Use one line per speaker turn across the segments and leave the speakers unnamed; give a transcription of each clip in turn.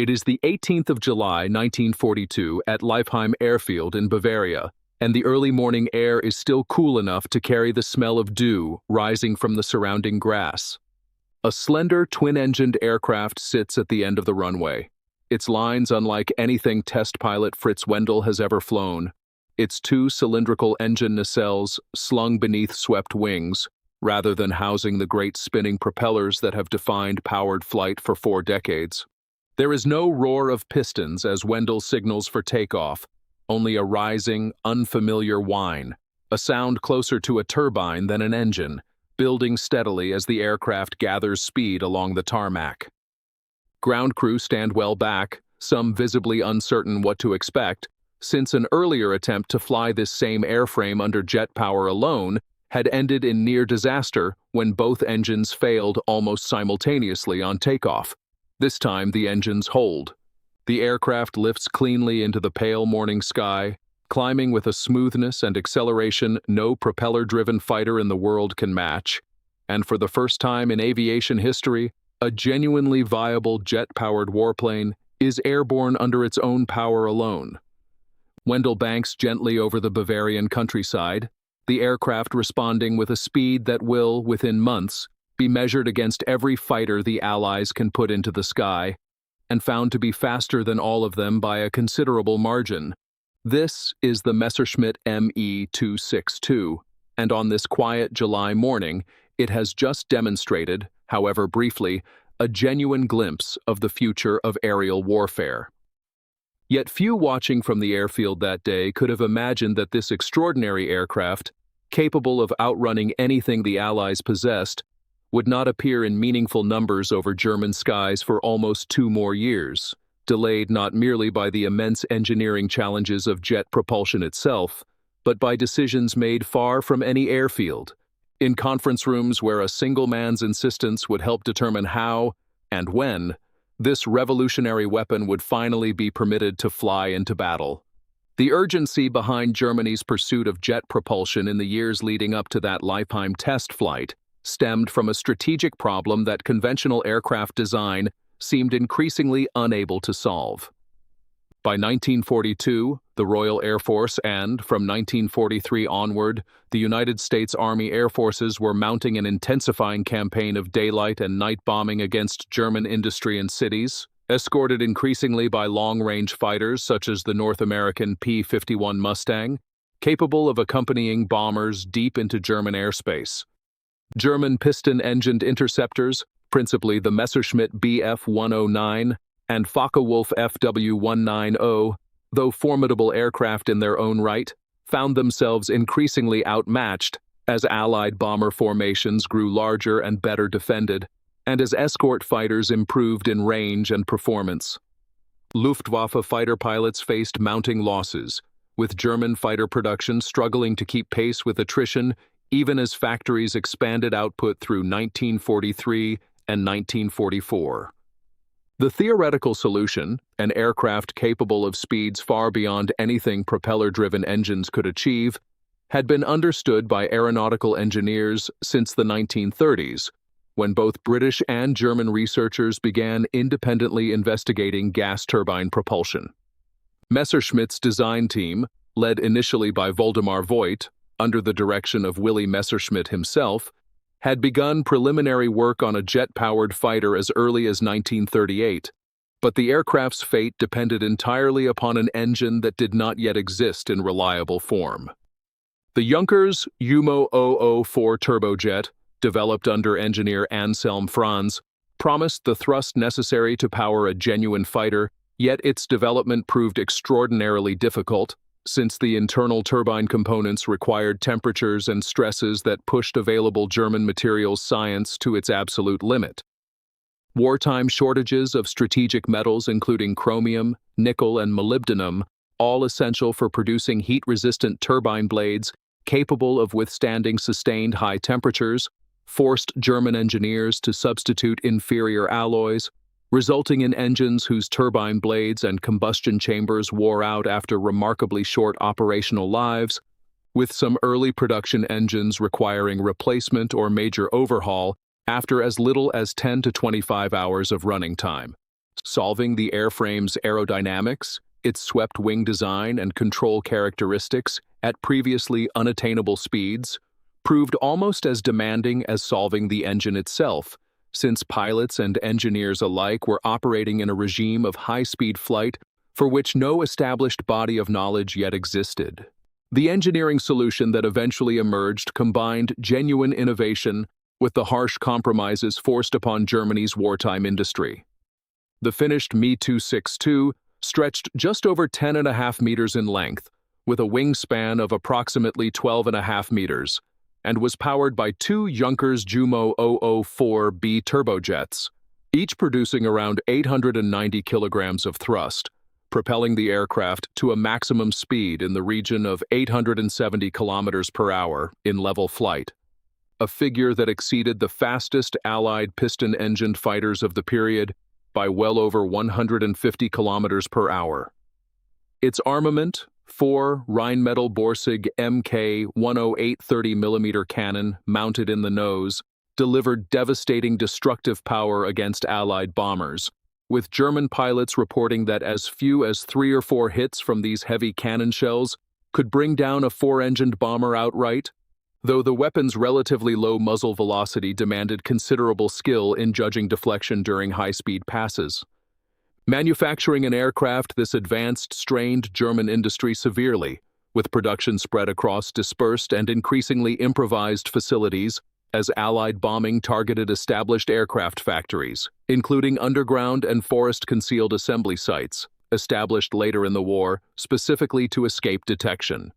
It is the 18th of July, 1942, at Leipheim airfield in Bavaria, and the early morning air is still cool enough to carry the smell of dew rising from the surrounding grass. A slender, twin-engined aircraft sits at the end of the runway. Its lines unlike anything test pilot Fritz Wendel has ever flown. Its two cylindrical engine nacelles slung beneath swept wings, rather than housing the great spinning propellers that have defined powered flight for 4 decades. There is no roar of pistons as Wendel signals for takeoff, only a rising, unfamiliar whine, a sound closer to a turbine than an engine, building steadily as the aircraft gathers speed along the tarmac. Ground crew stand well back, some visibly uncertain what to expect, since an earlier attempt to fly this same airframe under jet power alone had ended in near disaster when both engines failed almost simultaneously on takeoff. This time, the engines hold. The aircraft lifts cleanly into the pale morning sky, climbing with a smoothness and acceleration no propeller-driven fighter in the world can match, and for the first time in aviation history, a genuinely viable jet-powered warplane is airborne under its own power alone. Wendel banks gently over the Bavarian countryside, the aircraft responding with a speed that will, within months, be measured against every fighter the Allies can put into the sky, and found to be faster than all of them by a considerable margin. This is the Messerschmitt Me 262, and on this quiet July morning, it has just demonstrated, however briefly, a genuine glimpse of the future of aerial warfare. Yet few watching from the airfield that day could have imagined that this extraordinary aircraft, capable of outrunning anything the Allies possessed, would not appear in meaningful numbers over German skies for almost 2 more years, delayed not merely by the immense engineering challenges of jet propulsion itself, but by decisions made far from any airfield, in conference rooms where a single man's insistence would help determine how, and when, this revolutionary weapon would finally be permitted to fly into battle. The urgency behind Germany's pursuit of jet propulsion in the years leading up to that Leipheim test flight stemmed from a strategic problem that conventional aircraft design seemed increasingly unable to solve. By 1942, the Royal Air Force and, from 1943 onward, the United States Army Air Forces were mounting an intensifying campaign of daylight and night bombing against German industry and cities, escorted increasingly by long-range fighters such as the North American P-51 Mustang, capable of accompanying bombers deep into German airspace. German piston-engined interceptors, principally the Messerschmitt Bf-109 and Focke-Wulf Fw-190, though formidable aircraft in their own right, found themselves increasingly outmatched as Allied bomber formations grew larger and better defended, and as escort fighters improved in range and performance. Luftwaffe fighter pilots faced mounting losses, with German fighter production struggling to keep pace with attrition even as factories expanded output through 1943 and 1944. The theoretical solution, an aircraft capable of speeds far beyond anything propeller-driven engines could achieve, had been understood by aeronautical engineers since the 1930s, when both British and German researchers began independently investigating gas turbine propulsion. Messerschmitt's design team, led initially by Voldemar Voigt, under the direction of Willy Messerschmitt himself, had begun preliminary work on a jet-powered fighter as early as 1938, but the aircraft's fate depended entirely upon an engine that did not yet exist in reliable form. The Junkers Jumo 004 turbojet, developed under engineer Anselm Franz, promised the thrust necessary to power a genuine fighter, yet its development proved extraordinarily difficult, since the internal turbine components required temperatures and stresses that pushed available German materials science to its absolute limit. Wartime shortages of strategic metals including chromium, nickel, and molybdenum, all essential for producing heat-resistant turbine blades capable of withstanding sustained high temperatures, forced German engineers to substitute inferior alloys, resulting in engines whose turbine blades and combustion chambers wore out after remarkably short operational lives, with some early production engines requiring replacement or major overhaul after as little as 10 to 25 hours of running time. Solving the airframe's aerodynamics, its swept wing design and control characteristics at previously unattainable speeds proved almost as demanding as solving the engine itself, since pilots and engineers alike were operating in a regime of high-speed flight for which no established body of knowledge yet existed. The engineering solution that eventually emerged combined genuine innovation with the harsh compromises forced upon Germany's wartime industry. The finished Me 262 stretched just over 10.5 meters in length, with a wingspan of approximately 12.5 meters, and was powered by two Junkers Jumo 004B turbojets, each producing around 890 kilograms of thrust, propelling the aircraft to a maximum speed in the region of 870 kilometers per hour in level flight, a figure that exceeded the fastest Allied piston-engined fighters of the period by well over 150 kilometers per hour. Its armament, 4 Rheinmetall Borsig Mk 108 30mm cannon mounted in the nose, delivered devastating destructive power against Allied bombers, with German pilots reporting that as few as 3 or 4 hits from these heavy cannon shells could bring down a 4-engined bomber outright, though the weapon's relatively low muzzle velocity demanded considerable skill in judging deflection during high-speed passes. Manufacturing an aircraft this advanced strained German industry severely, with production spread across dispersed and increasingly improvised facilities as Allied bombing targeted established aircraft factories, including underground and forest-concealed assembly sites, established later in the war specifically to escape detection.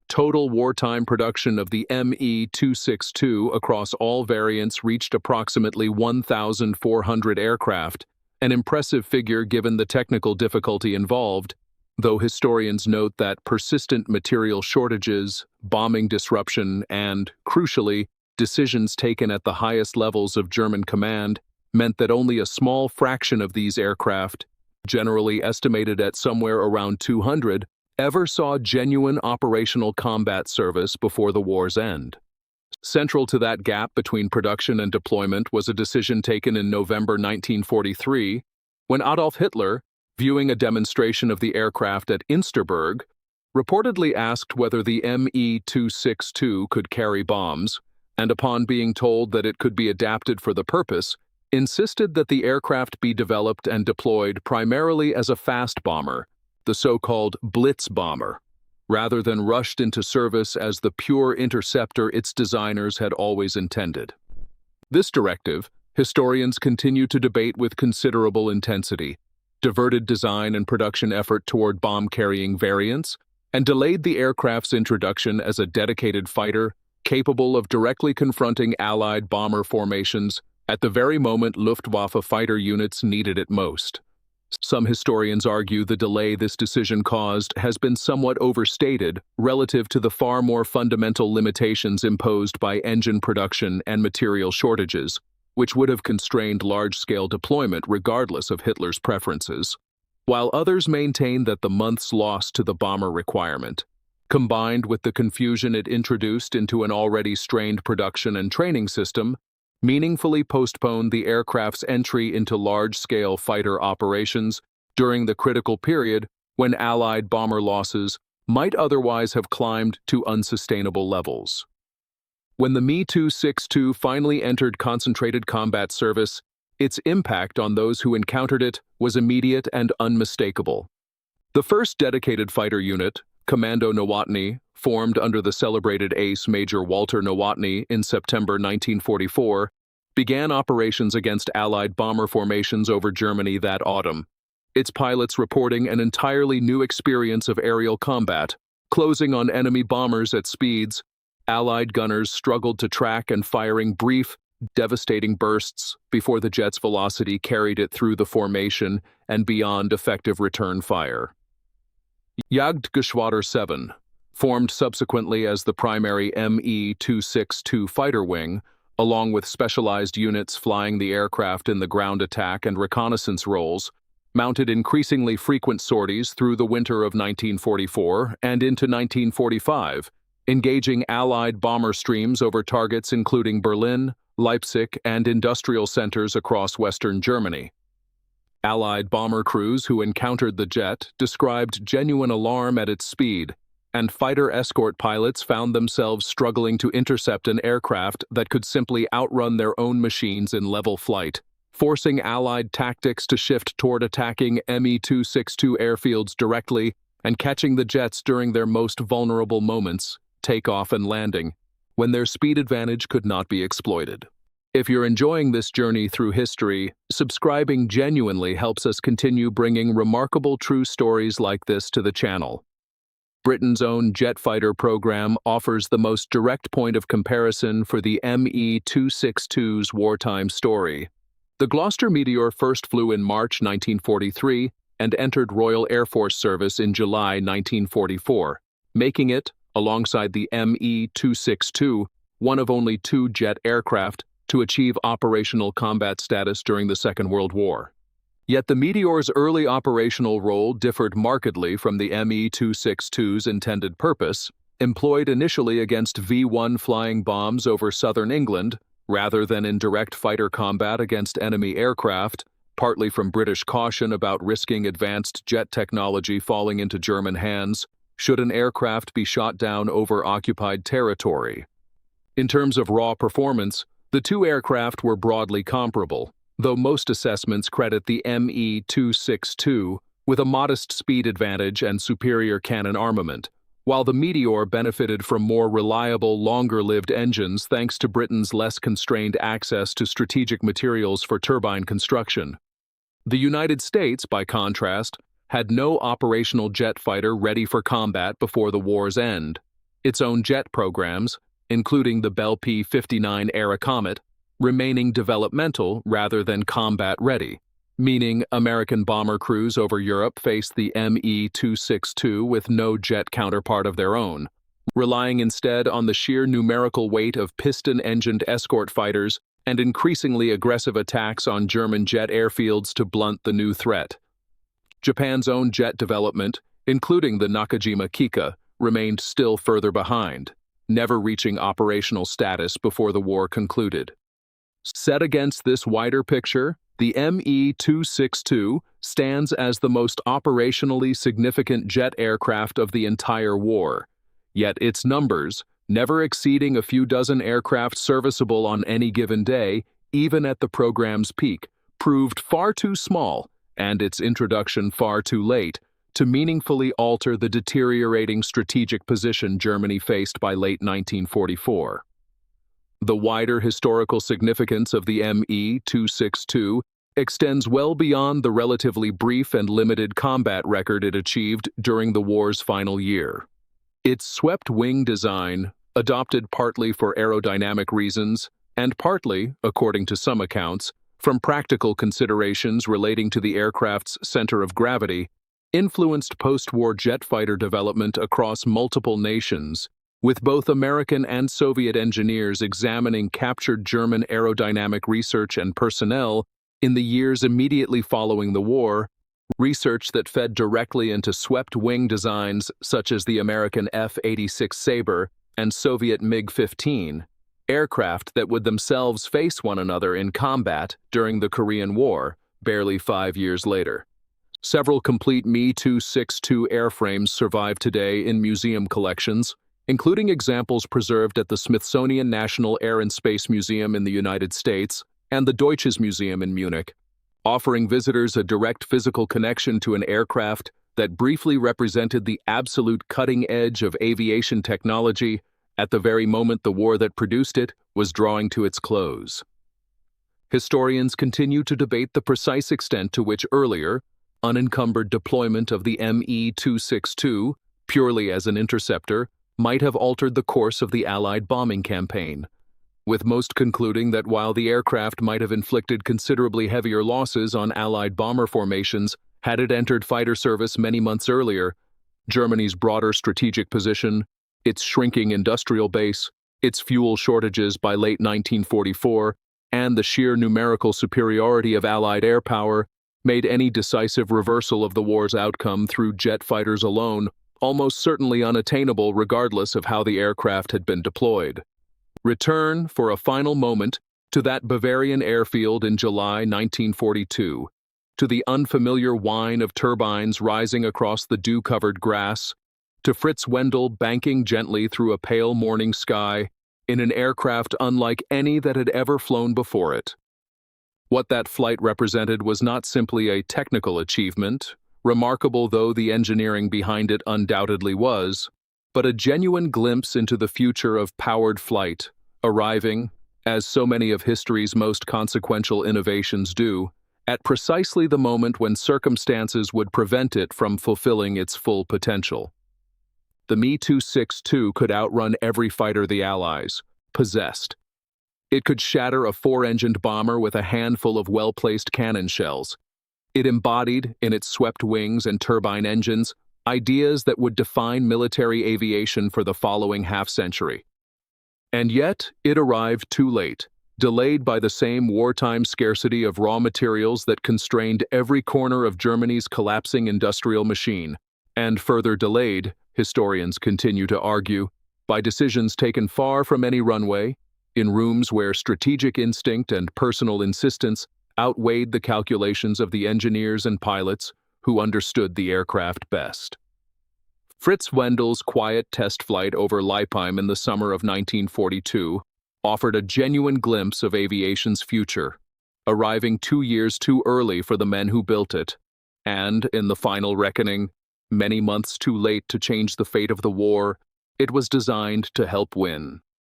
Total wartime production of the Me 262 across all variants reached approximately 1,400 aircraft, an impressive figure given the technical difficulty involved, though historians note that persistent material shortages, bombing disruption, and, crucially, decisions taken at the highest levels of German command meant that only a small fraction of these aircraft, generally estimated at somewhere around 200, ever saw genuine operational combat service before the war's end. Central to that gap between production and deployment was a decision taken in November 1943, when Adolf Hitler, viewing a demonstration of the aircraft at Insterburg, reportedly asked whether the Me 262 could carry bombs, and upon being told that it could be adapted for the purpose, insisted that the aircraft be developed and deployed primarily as a fast bomber, the so-called Blitz bomber, rather than rushed into service as the pure interceptor its designers had always intended. This directive, historians continue to debate with considerable intensity, diverted design and production effort toward bomb-carrying variants, and delayed the aircraft's introduction as a dedicated fighter capable of directly confronting Allied bomber formations at the very moment Luftwaffe fighter units needed it most. Some historians argue the delay this decision caused has been somewhat overstated relative to the far more fundamental limitations imposed by engine production and material shortages, which would have constrained large-scale deployment regardless of Hitler's preferences, while others maintain that the months lost to the bomber requirement, combined with the confusion it introduced into an already strained production and training system, meaningfully postponed the aircraft's entry into large-scale fighter operations during the critical period when Allied bomber losses might otherwise have climbed to unsustainable levels. When the Me 262 finally entered concentrated combat service, its impact on those who encountered it was immediate and unmistakable. The first dedicated fighter unit, Commando Nowotny, formed under the celebrated ace Major Walter Nowotny in September 1944, began operations against Allied bomber formations over Germany that autumn, its pilots reporting an entirely new experience of aerial combat, closing on enemy bombers at speeds Allied gunners struggled to track and firing brief, devastating bursts before the jet's velocity carried it through the formation and beyond effective return fire. Jagdgeschwader 7, formed subsequently as the primary Me 262 fighter wing, along with specialized units flying the aircraft in the ground attack and reconnaissance roles, mounted increasingly frequent sorties through the winter of 1944 and into 1945, engaging Allied bomber streams over targets including Berlin, Leipzig, and industrial centers across Western Germany. Allied bomber crews who encountered the jet described genuine alarm at its speed, and fighter escort pilots found themselves struggling to intercept an aircraft that could simply outrun their own machines in level flight, forcing Allied tactics to shift toward attacking Me-262 airfields directly and catching the jets during their most vulnerable moments, takeoff and landing, when their speed advantage could not be exploited. If you're enjoying this journey through history, subscribing genuinely helps us continue bringing remarkable true stories like this to the channel. Britain's own jet fighter program offers the most direct point of comparison for the Me-262's wartime story. The Gloucester Meteor first flew in March 1943 and entered Royal Air Force service in July 1944, making it, alongside the Me-262, one of only two jet aircraft to achieve operational combat status during the Second World War. Yet the Meteor's early operational role differed markedly from the Me-262's intended purpose, employed initially against V-1 flying bombs over southern England, rather than in direct fighter combat against enemy aircraft, partly from British caution about risking advanced jet technology falling into German hands should an aircraft be shot down over occupied territory. In terms of raw performance, the two aircraft were broadly comparable, though most assessments credit the Me-262 with a modest speed advantage and superior cannon armament, while the Meteor benefited from more reliable, longer-lived engines thanks to Britain's less constrained access to strategic materials for turbine construction. The United States, by contrast, had no operational jet fighter ready for combat before the war's end. Its own jet programs, including the Bell P-59 era Comet, remaining developmental rather than combat-ready, meaning American bomber crews over Europe faced the Me-262 with no jet counterpart of their own, relying instead on the sheer numerical weight of piston-engined escort fighters and increasingly aggressive attacks on German jet airfields to blunt the new threat. Japan's own jet development, including the Nakajima Kika, remained still further behind, never reaching operational status before the war concluded. Set against this wider picture, the Me-262 stands as the most operationally significant jet aircraft of the entire war, yet its numbers, never exceeding a few dozen aircraft serviceable on any given day, even at the program's peak, proved far too small, and its introduction far too late, to meaningfully alter the deteriorating strategic position Germany faced by late 1944. The wider historical significance of the Me-262 extends well beyond the relatively brief and limited combat record it achieved during the war's final year. Its swept-wing design, adopted partly for aerodynamic reasons, and partly, according to some accounts, from practical considerations relating to the aircraft's center of gravity, influenced post-war jet fighter development across multiple nations, with both American and Soviet engineers examining captured German aerodynamic research and personnel in the years immediately following the war, research that fed directly into swept-wing designs such as the American F-86 Sabre and Soviet MiG-15, aircraft that would themselves face one another in combat during the Korean War, barely 5 years later. Several complete Me-262 airframes survive today in museum collections, including examples preserved at the Smithsonian National Air and Space Museum in the United States and the Deutsches Museum in Munich, offering visitors a direct physical connection to an aircraft that briefly represented the absolute cutting edge of aviation technology at the very moment the war that produced it was drawing to its close. Historians continue to debate the precise extent to which earlier, unencumbered deployment of the Me-262, purely as an interceptor, might have altered the course of the Allied bombing campaign, with most concluding that while the aircraft might have inflicted considerably heavier losses on Allied bomber formations had it entered fighter service many months earlier, Germany's broader strategic position, its shrinking industrial base, its fuel shortages by late 1944, and the sheer numerical superiority of Allied air power made any decisive reversal of the war's outcome through jet fighters alone almost certainly unattainable regardless of how the aircraft had been deployed. Return, for a final moment, to that Bavarian airfield in July 1942, to the unfamiliar whine of turbines rising across the dew-covered grass, to Fritz Wendel banking gently through a pale morning sky in an aircraft unlike any that had ever flown before it. What that flight represented was not simply a technical achievement, remarkable though the engineering behind it undoubtedly was, but a genuine glimpse into the future of powered flight, arriving, as so many of history's most consequential innovations do, at precisely the moment when circumstances would prevent it from fulfilling its full potential. The Me-262 could outrun every fighter the Allies possessed. It could shatter a four-engined bomber with a handful of well-placed cannon shells. It embodied, in its swept wings and turbine engines, ideas that would define military aviation for the following half-century. And yet, it arrived too late, delayed by the same wartime scarcity of raw materials that constrained every corner of Germany's collapsing industrial machine, and further delayed, historians continue to argue, by decisions taken far from any runway, in rooms where strategic instinct and personal insistence outweighed the calculations of the engineers and pilots who understood the aircraft best. Fritz Wendel's quiet test flight over Leipheim in the summer of 1942 offered a genuine glimpse of aviation's future, arriving 2 years too early for the men who built it, and, in the final reckoning, many months too late to change the fate of the war, it was designed to help win.